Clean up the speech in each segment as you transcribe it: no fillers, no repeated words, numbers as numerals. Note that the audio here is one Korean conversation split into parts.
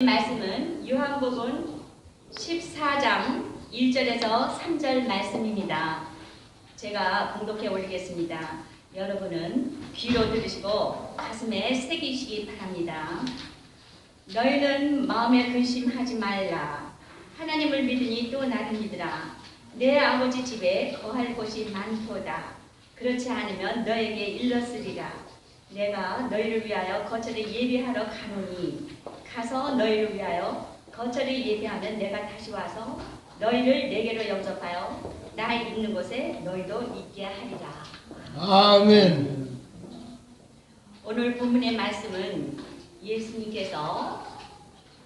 말씀은 요한복음 14장 1절에서 3절 말씀입니다. 제가 봉독해 올리겠습니다. 여러분은 귀로 들으시고 가슴에 새기시기 바랍니다. 너희는 마음에 근심하지 말라. 하나님을 믿으니 또 나를 믿으라. 내 아버지 집에 거할 곳이 많도다. 그렇지 않으면 너에게 일렀으리라. 내가 너희를 위하여 거처를 예비하러 가노니 가서 너희를 위하여 거처를 예비하면 내가 다시 와서 너희를 내게로 영접하여 나 있는 곳에 너희도 있게 하리라. 아멘. 오늘 본문의 말씀은 예수님께서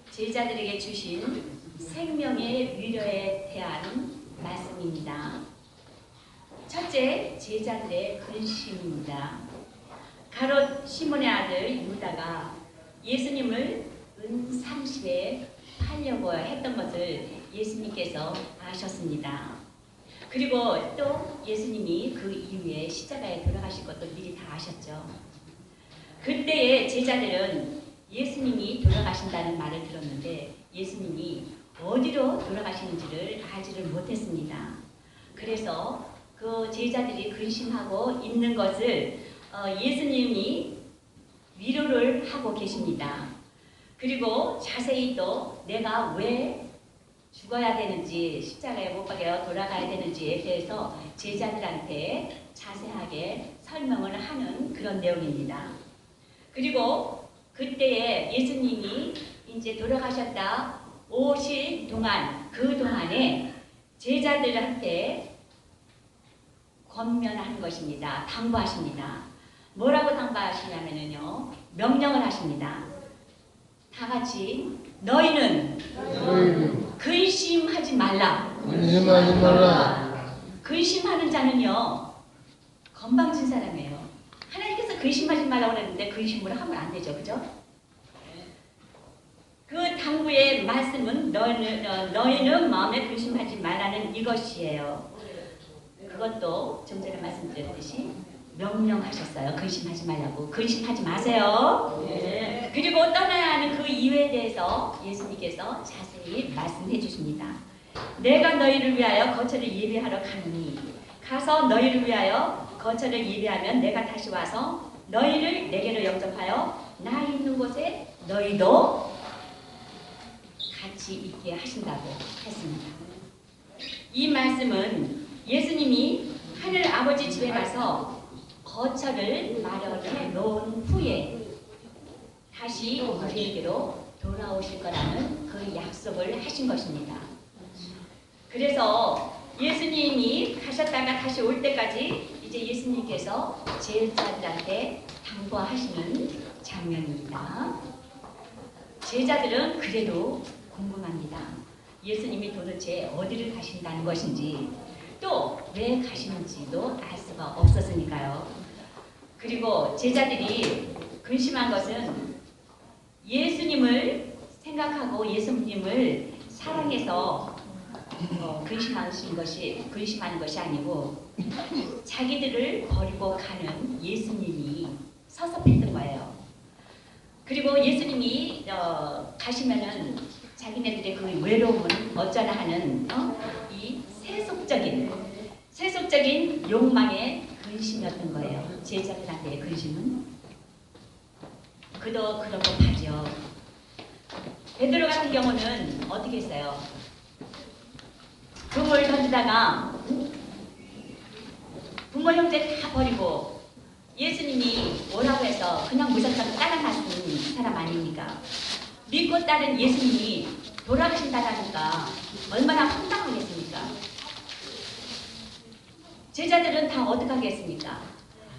제자들에게 주신 생명의 위로에 대한 말씀입니다. 첫째, 제자들의 근심입니다. 가롯 시몬의 아들 유다가 예수님을 은 30에 팔려고 했던 것을 예수님께서 아셨습니다. 그리고 또 예수님이 그 이후에 십자가에 돌아가실 것도 미리 다 아셨죠. 그때의 제자들은 예수님이 돌아가신다는 말을 들었는데 예수님이 어디로 돌아가시는지를 알지를 못했습니다. 그래서 그 제자들이 근심하고 있는 것을 예수님이 위로를 하고 계십니다. 그리고 자세히 또 내가 왜 죽어야 되는지, 십자가에 못 박혀 돌아가야 되는지에 대해서 제자들한테 자세하게 설명을 하는 그런 내용입니다. 그리고 그때에 예수님이 이제 돌아가셨다 오실 동안, 그 동안에 제자들한테 권면하는 것입니다. 당부하십니다. 뭐라고 당부하시냐면요, 명령을 하십니다. 다 같이 너희는 근심하지 말라. 근심하지 말라. 근심하는 자는요 건방진 사람이에요. 하나님께서 근심하지 말라고 그랬는데 근심을 하면 안 되죠, 그죠? 그 당부의 말씀은 너희는 마음에 근심하지 말라는 이것이에요. 그것도 좀 전에 말씀드렸듯이 명령하셨어요. 근심하지 말라고. 근심하지 마세요. 네. 그리고 떠나야 하는 그 이유에 대해서 예수님께서 자세히 말씀해 주십니다. 내가 너희를 위하여 거처를 예비하러 가노니 가서 너희를 위하여 거처를 예비하면 내가 다시 와서 너희를 내게로 영접하여 나 있는 곳에 너희도 같이 있게 하신다고 했습니다. 이 말씀은 예수님이 하늘 아버지 집에 가서 거처를 마련해 놓은 후에 다시 우리에게로 돌아오실 거라는 그 약속을 하신 것입니다. 그래서 예수님이 가셨다가 다시 올 때까지 이제 예수님께서 제자들한테 당부하시는 장면입니다. 제자들은 그래도 궁금합니다. 예수님이 도대체 어디를 가신다는 것인지 또 왜 가시는지도 알 수가 없었으니까요. 그리고 제자들이 근심한 것은 예수님을 생각하고 예수님을 사랑해서 근심하는 것이 아니고 자기들을 버리고 가는 예수님이 섭섭했던 거예요. 그리고 예수님이 가시면은 자기네들의 그 외로움은 어쩌나 하는 이 세속적인 욕망의 근심이었던 거예요. 제자들한테의 근심은. 그도 그런 거 하죠. 베드로 같은 경우는 어떻게 했어요? 금을 던지다가 부모 형제 다 버리고 예수님이 오라고 해서 그냥 무작정 따라갔는 사람 아닙니까? 믿고 따른 예수님이 돌아가신다라니까 얼마나 황당하겠습니까? 제자들은 다 어떻게 하겠습니까?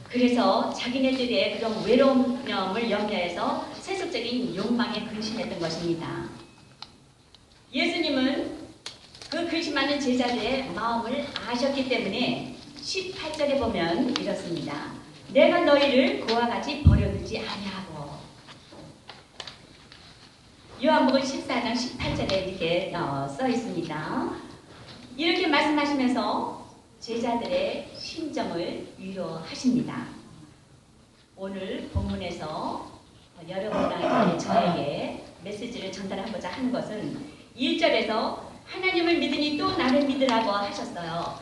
그래서 자기네들의 그런 외로움을 염려해서 세속적인 욕망에 근심했던 것입니다. 예수님은 그 근심하는 제자들의 마음을 아셨기 때문에 18절에 보면 이렇습니다. 내가 너희를 그와 같이 버려두지 아니하고. 요한복음 14장 18절에 이렇게 써 있습니다. 이렇게 말씀하시면서 제자들의 심정을 위로하십니다. 오늘 본문에서 여러분과 저에게 메시지를 전달하고자 하는 것은 1절에서 하나님을 믿으니 또 나를 믿으라고 하셨어요.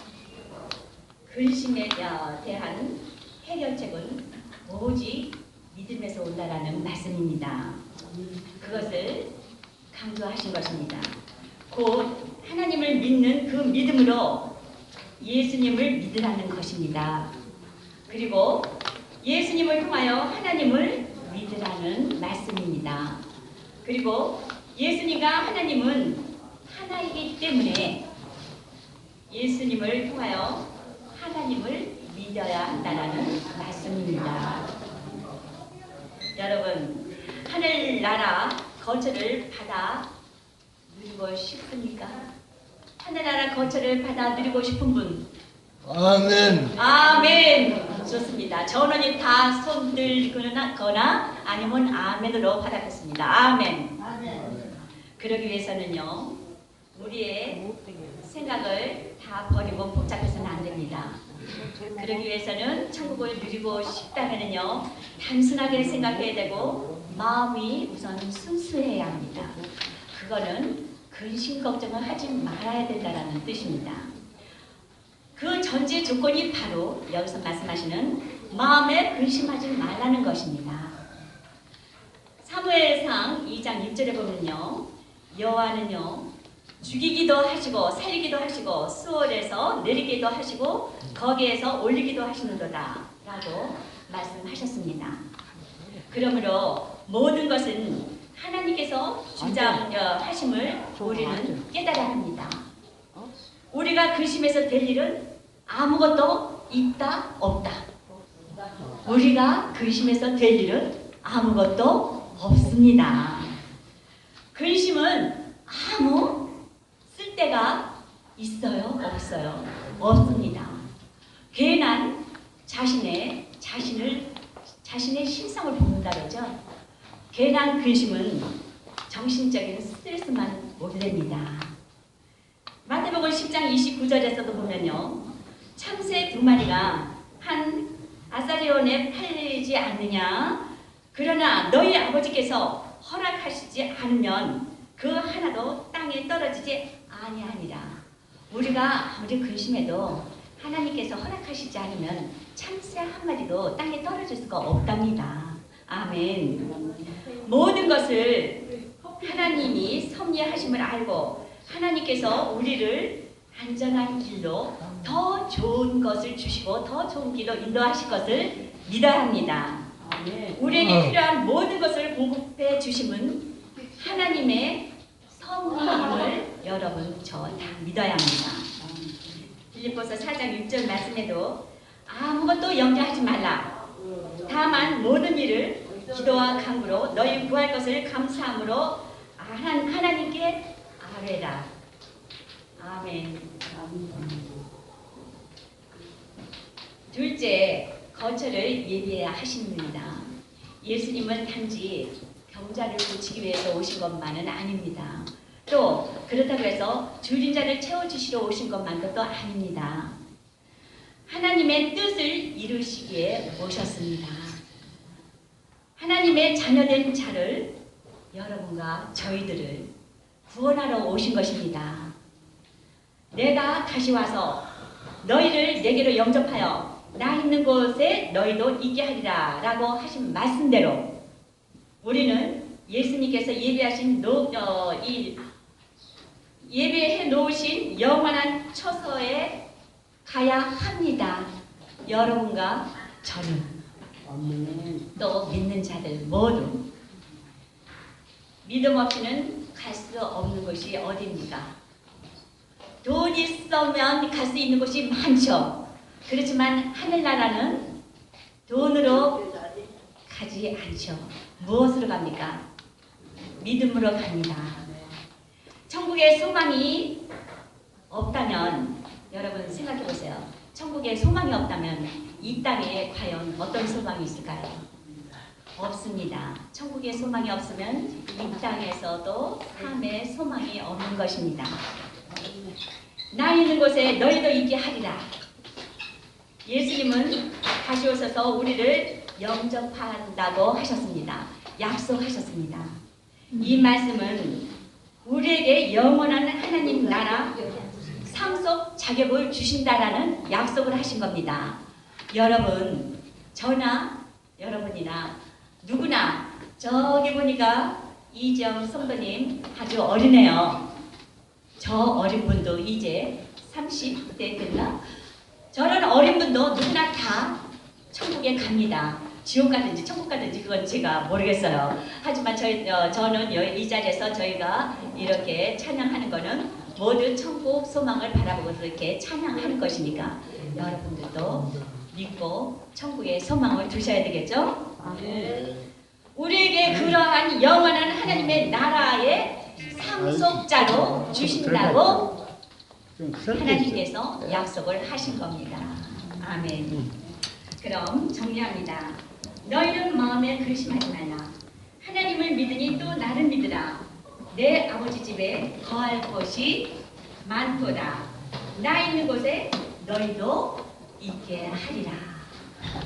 근심에 대한 해결책은 오직 믿음에서 온다라는 말씀입니다. 그것을 강조하신 것입니다. 곧 하나님을 믿는 그 믿음으로 예수님을 믿으라는 것입니다. 그리고 예수님을 통하여 하나님을 믿으라는 말씀입니다. 그리고 예수님과 하나님은 하나이기 때문에 예수님을 통하여 하나님을 믿어야 한다는 말씀입니다. 여러분, 하늘나라 거처를 받아 누리고 싶습니까? 하늘나라 거처를 받아 누리고 싶은 분? 아멘. 아멘. 좋습니다. 전원이 다 손들거나 아니면 아멘으로 받았겠습니다. 아멘. 그러기 위해서는요, 우리의 생각을 다 버리고 복잡해서는 안 됩니다. 그러기 위해서는 천국을 누리고 싶다면요, 단순하게 생각해야 되고 마음이 우선 순수해야 합니다. 그거는 근심 걱정을 하지 말아야 된다는 뜻입니다. 그 전제 조건이 바로 여기서 말씀하시는 마음에 근심하지 말라는 것입니다. 사무엘상 2장 1절에 보면요, 여호와는요 죽이기도 하시고 살리기도 하시고 수월에서 내리기도 하시고 거기에서 올리기도 하시는도다 라고 말씀하셨습니다. 그러므로 모든 것은 하나님께서 주장하심을 우리는 깨달아야 합니다. 우리가 근심해서 될 일은 아무것도 있다 없다. 우리가 근심해서 될 일은 아무것도 없습니다. 근심은 아무 쓸데가 있어요? 없어요? 없습니다. 괜한 자신의 신성을 볶는다 그러죠. 괜한 근심은 정신적인 스트레스만 몰립니다. 마태복음 10장 29절에서도 보면요, 참새 2마리가 한 아사리온에 팔리지 않느냐, 그러나 너희 아버지께서 허락하시지 않으면 그 하나도 땅에 떨어지지 아니하니라. 우리가 아무리 근심해도 하나님께서 허락하시지 않으면 참새 한 마리도 땅에 떨어질 수가 없답니다. 아멘. 모든 것을 하나님이 섭리하심을 알고 하나님께서 우리를 안전한 길로 더 좋은 것을 주시고 더 좋은 길로 인도하실 것을 믿어야 합니다. 우리에게 필요한 모든 것을 공급해 주심은 하나님의 섭리임을 여러분 저 다 믿어야 합니다. 빌립보서 4장 6절 말씀에도 아무것도 염려하지 말라. 다만 모든 일을 기도와 간구로 너희 구할 것을 감사함으로 하나님께 아뢰라. 아멘. 둘째, 거처를 예비해야 하십니다. 예수님은 단지 병자를 고치기 위해서 오신 것만은 아닙니다. 또 그렇다고 해서 줄인 자를 채워주시러 오신 것만도 또 아닙니다. 하나님의 뜻을 이루시기에 오셨습니다. 하나님의 자녀된 자를, 여러분과 저희들을 구원하러 오신 것입니다. 내가 다시 와서 너희를 내게로 영접하여 나 있는 곳에 너희도 있게 하리라 라고 하신 말씀대로 우리는 예수님께서 예배해 놓으신 영원한 처소에 가야 합니다. 여러분과 저는 또 믿는 자들 모두 믿음 없이는 갈 수 없는 곳이 어디입니까? 돈 있으면 갈 수 있는 곳이 많죠. 그렇지만 하늘나라는 돈으로 가지 않죠. 무엇으로 갑니까? 믿음으로 갑니다. 천국에 소망이 없다면 여러분 생각해 보세요. 천국에 소망이 없다면 이 땅에 과연 어떤 소망이 있을까요? 없습니다. 천국에 소망이 없으면 이 땅에서도 삶의 소망이 없는 것입니다. 나 있는 곳에 너희도 있게 하리라. 예수님은 다시 오셔서 우리를 영접한다고 하셨습니다. 약속하셨습니다. 이 말씀은 우리에게 영원한 하나님 나라 상속 자격을 주신다라는 약속을 하신 겁니다. 여러분, 저나 여러분이나 누구나 저기 보니까 이정 성도님 아주 어리네요. 저 어린 분도 이제 30대 됐나? 저런 어린 분도 누구나 다 천국에 갑니다. 지옥 가든지 천국 가든지 그건 제가 모르겠어요. 하지만 저는 이 자리에서 저희가 이렇게 찬양하는 거는 모두 천국 소망을 바라보고 이렇게 찬양하는 것이니까 여러분들도 믿고 천국의 소망을 두셔야 되겠죠? 우리에게 그러한 영원한 하나님의 나라의 상속자로 주신다고 하나님께서 약속을 하신 겁니다. 아멘. 그럼 정리합니다. 너희는 마음에 근심하지 말라. 하나님을 믿으니 또 나를 믿으라. 내 아버지 집에 거할 곳이 많도다. 나 있는 곳에 너희도 있게 하리라.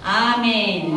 아멘.